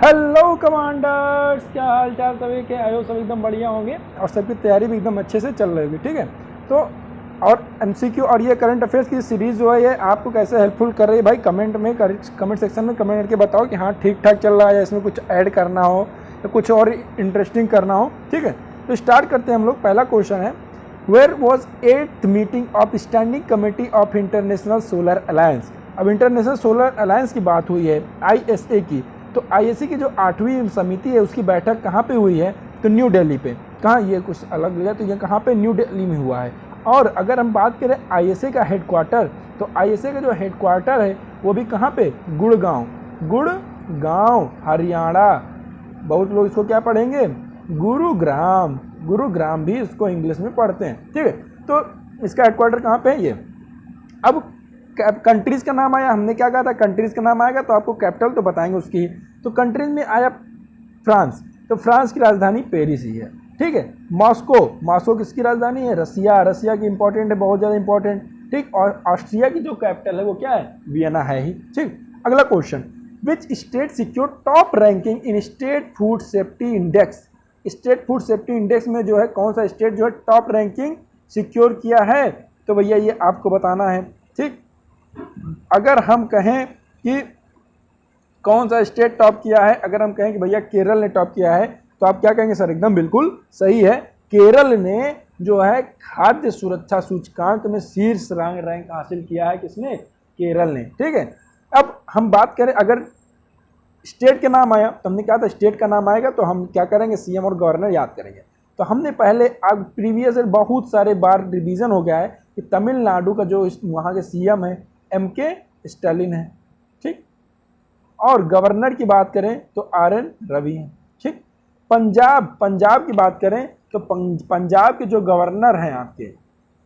Hello commanders, क्या हाल चाल सभी के। आयो सब एकदम बढ़िया होंगे और सबकी तैयारी भी एकदम अच्छे से चल रही होगी। ठीक है, तो और एमसीक्यू और ये करंट अफेयर्स की सीरीज़ जो है ये आपको कैसे हेल्पफुल कर रही है भाई, कमेंट सेक्शन में कमेंट करके बताओ कि हाँ ठीक ठाक चल रहा है या इसमें कुछ ऐड करना हो या कुछ और इंटरेस्टिंग करना हो। ठीक है, तो स्टार्ट करते हैं हम लोग। पहला क्वेश्चन है, where was 8th meeting of standing committee of International Solar Alliance. अब इंटरनेशनल सोलर अलायंस की बात हुई है, आईएसए की। तो आईएसए की जो 8वीं समिति है उसकी बैठक कहाँ पे हुई है? तो न्यू दिल्ली पे। कहाँ, ये कुछ अलग लगा, तो ये कहाँ पे? न्यू दिल्ली में हुआ है। और अगर हम बात करें आईएसए का हेडक्वार्टर, तो आईएसए का जो हेडक्वार्टर है वो भी कहाँ पे? गुड़गांव। गुड़गांव हरियाणा। बहुत लोग इसको क्या पढ़ेंगे? गुरुग्राम। गुरुग्राम भी इसको इंग्लिश में पढ़ते हैं। ठीक है, तो इसका हेडक्वार्टर कहाँ पे है ये। अब कंट्रीज़ का नाम आया, हमने क्या कहा था? कंट्रीज़ का नाम आएगा तो आपको कैपिटल तो बताएंगे उसकी। तो कंट्रीज़ में आया फ्रांस, तो फ्रांस की राजधानी पेरिस ही है। ठीक है, मॉस्को। मॉस्को किसकी राजधानी है? रसिया। रसिया की इंपॉर्टेंट है, बहुत ज़्यादा इंपॉर्टेंट। ठीक, और ऑस्ट्रिया की जो कैपिटल है वो क्या है? वियना है ही। ठीक, अगला question, which state secure top ranking in state food safety index. State food safety index में जो है कौन सा स्टेट जो है टॉप रैंकिंग सिक्योर किया है? तो भैया ये आपको बताना है। ठीक, अगर हम कहें कि कौन सा स्टेट टॉप किया है, अगर हम कहें कि भैया केरल ने टॉप किया है, तो आप क्या कहेंगे? सर एकदम बिल्कुल सही है। केरल ने जो है खाद्य सुरक्षा सूचकांक में शीर्ष रैंक हासिल किया है। किसने? केरल ने। ठीक है, अब हम बात करें, अगर स्टेट के नाम आया तो हमने कहा था स्टेट का नाम आएगा तो हम क्या करेंगे? सीएम और गवर्नर याद करेंगे। तो हमने पहले अब प्रीवियस बहुत सारे बार रिवीजन हो गया है कि तमिलनाडु का जो वहाँ के सीएम है एमके स्टालिन है। ठीक, और गवर्नर की बात करें तो आरएन रवि है। ठीक, पंजाब की बात करें तो पंजाब के जो गवर्नर हैं आपके,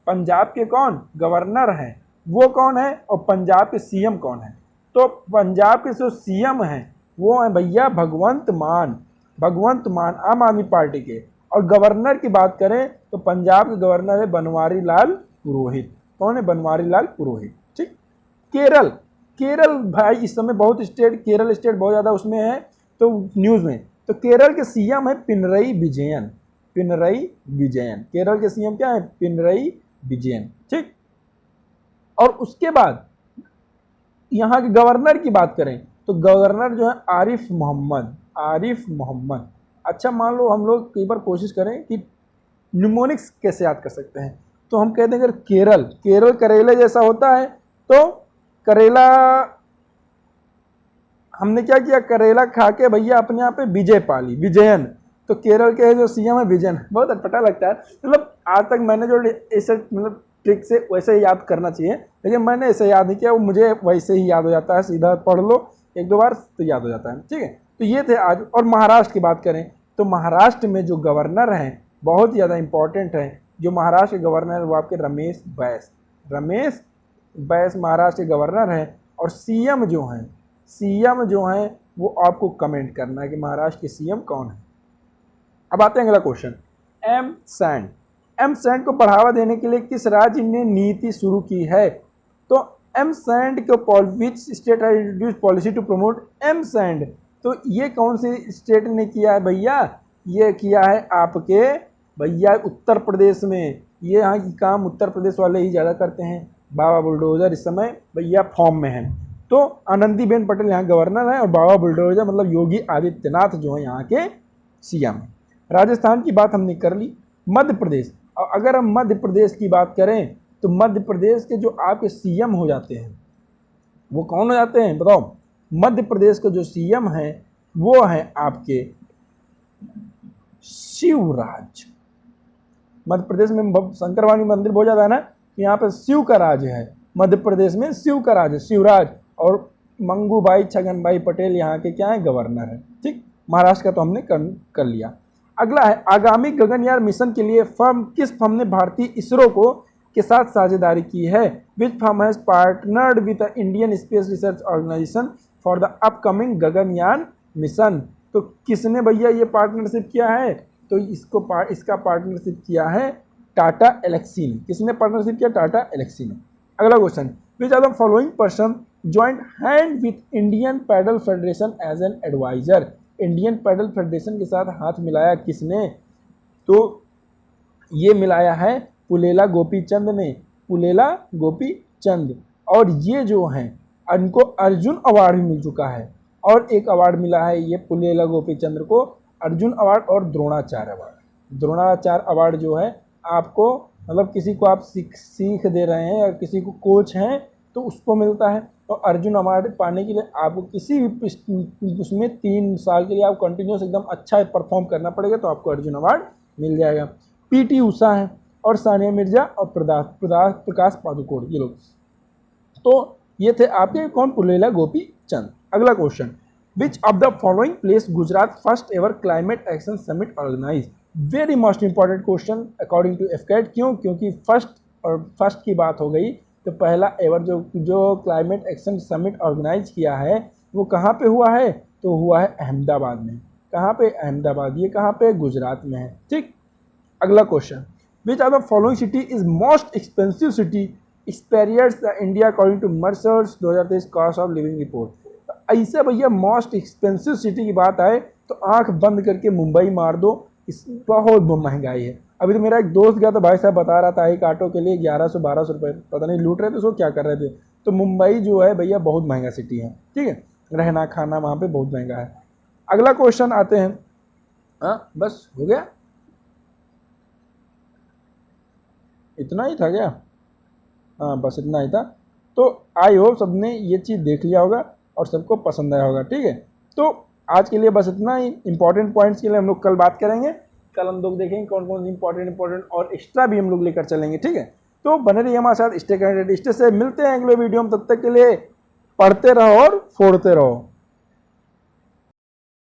पंजाब के कौन गवर्नर हैं वो कौन है, और पंजाब के सीएम कौन है? तो पंजाब के जो सीएम हैं वो हैं भैया भगवंत मान। भगवंत मान आम आदमी पार्टी के। और गवर्नर की बात करें तो पंजाब के गवर्नर है बनवारी लाल पुरोहित। कौन है? बनवारी लाल पुरोहित। ठीक, केरल। केरल भाई इस समय बहुत स्टेट, केरल स्टेट बहुत ज़्यादा उसमें है तो न्यूज़ में। तो केरल के सीएम है पिनरई विजयन। पिनरई विजयन, केरल के सीएम क्या है? पिनरई विजयन। ठीक, और उसके बाद यहाँ के गवर्नर की बात करें तो गवर्नर जो है आरिफ मोहम्मद। आरिफ मोहम्मद। अच्छा, मान लो हम लोग कई बार कोशिश करें कि न्यूमोनिक्स कैसे याद कर सकते हैं, तो हम कहते हैं अगर केरल, केरल करेले जैसा होता है तो करेला, हमने क्या किया? करेला खा के भैया अपने यहाँ पे विजय पाली, विजयन। तो केरल के जो सीएम है विजयन। बहुत अटपटा लगता है, मतलब आज तक मैंने जो ऐसे मतलब ट्रिक से वैसे ही याद करना चाहिए, लेकिन मैंने ऐसे याद नहीं किया, वो मुझे वैसे ही याद हो जाता है। सीधा पढ़ लो एक दो बार तो याद हो जाता है। ठीक है, तो ये थे आज। और महाराष्ट्र की बात करें तो महाराष्ट्र में जो गवर्नर हैं बहुत ज़्यादा इंपॉर्टेंट हैं। जो महाराष्ट्र के गवर्नर है वो आपके रमेश बैस। रमेश बैस महाराष्ट्र के गवर्नर हैं। और सीएम जो हैं वो आपको कमेंट करना है कि महाराष्ट्र के सीएम कौन है। अब आते हैं अगला question, M sand. M sand को बढ़ावा देने के लिए किस राज्य ने नीति शुरू की है? तो एम सैंड को which state has introduced policy to promote M sand. तो ये कौन सी स्टेट ने किया है भैया? ये किया है आपके भैया उत्तर प्रदेश में। ये यहाँ की काम उत्तर प्रदेश वाले ही ज़्यादा करते हैं। बाबा बुलडोजर इस समय भैया फॉर्म में है। तो आनंदीबेन पटेल यहाँ गवर्नर है और बाबा बुलडोजर मतलब योगी आदित्यनाथ जो है यहाँ के सीएम हैं। राजस्थान की बात हमने कर ली। मध्य प्रदेश, और अगर हम मध्य प्रदेश की बात करें तो मध्य प्रदेश के जो आपके सीएम हो जाते हैं वो कौन हो जाते हैं बताओ? मध्य प्रदेश के जो सीएम हैं वो हैं आपके शिवराज। मध्य प्रदेश में शंकरवाणी मंदिर बहुत ज़्यादा है ना, तो यहाँ पे शिव का राज है। मध्य प्रदेश में शिव का राज है, शिवराज। और मंगूभाई छगनभाई पटेल यहाँ के क्या है? गवर्नर है। ठीक, महाराष्ट्र का तो हमने कर लिया। अगला है, आगामी गगनयान मिशन के लिए किस फर्म ने भारतीय इसरो को के साथ साझेदारी की है? Which firm has partnered with the Indian Space Research Organisation for the upcoming Gaganyaan mission. तो किसने भैया ये पार्टनरशिप किया है? तो इसका पार्टनरशिप किया है टाटा एलेक्सी ने। किसने पार्टनरशिप किया? टाटा एलेक्सी ने। अगला question, which are the following person joint hand with Indian Paddle Federation as an adviser. Indian Paddle Federation के साथ हाथ मिलाया किसने? तो ये मिलाया है पुलेला गोपीचंद ने, पुलेला गोपीचंद। और ये जो हैं इनको अर्जुन अवार्ड भी मिल चुका है, और एक अवार्ड मिला है ये पुलेला गोपीचंद को, अर्जुन अवार्ड और द्रोणाचार्य अवार्ड। द्रोणाचार्य अवार्ड जो है आपको मतलब किसी को आप सीख दे रहे हैं या किसी को कोच हैं तो उसको मिलता है। और अर्जुन अवार्ड पाने के लिए आपको किसी भी उसमें 3 साल के लिए आप कंटिन्यूस एकदम अच्छा परफॉर्म करना पड़ेगा तो आपको अर्जुन अवार्ड मिल जाएगा। पीटी उषा है और सानिया मिर्जा और प्रकाश पादुकोण, ये लोग। तो ये थे आपके कौन? पुलेला गोपीचंद। अगला question, which of the following place Gujarat first ever climate action summit organise? Very most important question according to AFCAT. क्यों? क्योंकि फर्स्ट की बात हो गई तो पहला एवर जो क्लाइमेट एक्शन समिट ऑर्गेनाइज किया है वो कहाँ पे हुआ है? तो हुआ है अहमदाबाद में। कहाँ पे? अहमदाबाद। ये कहाँ पे? गुजरात में है। ठीक। अगला question, which are the following city is most expensive city experience the India according to Mercer's 2023 cost of living report. ऐसे भैया मोस्ट एक्सपेंसिव सिटी की बात आए तो आंख बंद करके मुंबई मार दो, इस बहुत महंगाई है। अभी तो मेरा एक दोस्त गया तो भाई साहब बता रहा था एक ऑटो के लिए 1100-1200 रुपये, पता नहीं लूट रहे थे उसको क्या कर रहे थे। तो मुंबई जो है भैया बहुत महंगा सिटी है। ठीक है, रहना खाना वहाँ पे बहुत महंगा है। अगला क्वेश्चन आते हैं। हाँ बस हो गया, इतना ही था क्या? हाँ बस इतना ही था। तो आई होप सबने ये चीज़ देख लिया होगा और सबको पसंद आया होगा। ठीक है, तो आज के लिए बस इतना ही। इंपॉर्टेंट पॉइंट्स के लिए हम लोग कल बात करेंगे। कल हम लोग देखेंगे कौन कौन सी इंपॉर्टेंट और एक्स्ट्रा भी हम लोग लेकर चलेंगे। ठीक है, तो बने रहिए हमारे साथ। Stay connected. स्टे से मिलते हैं अगले वीडियो में। तब तक के लिए पढ़ते रहो और फोड़ते रहो।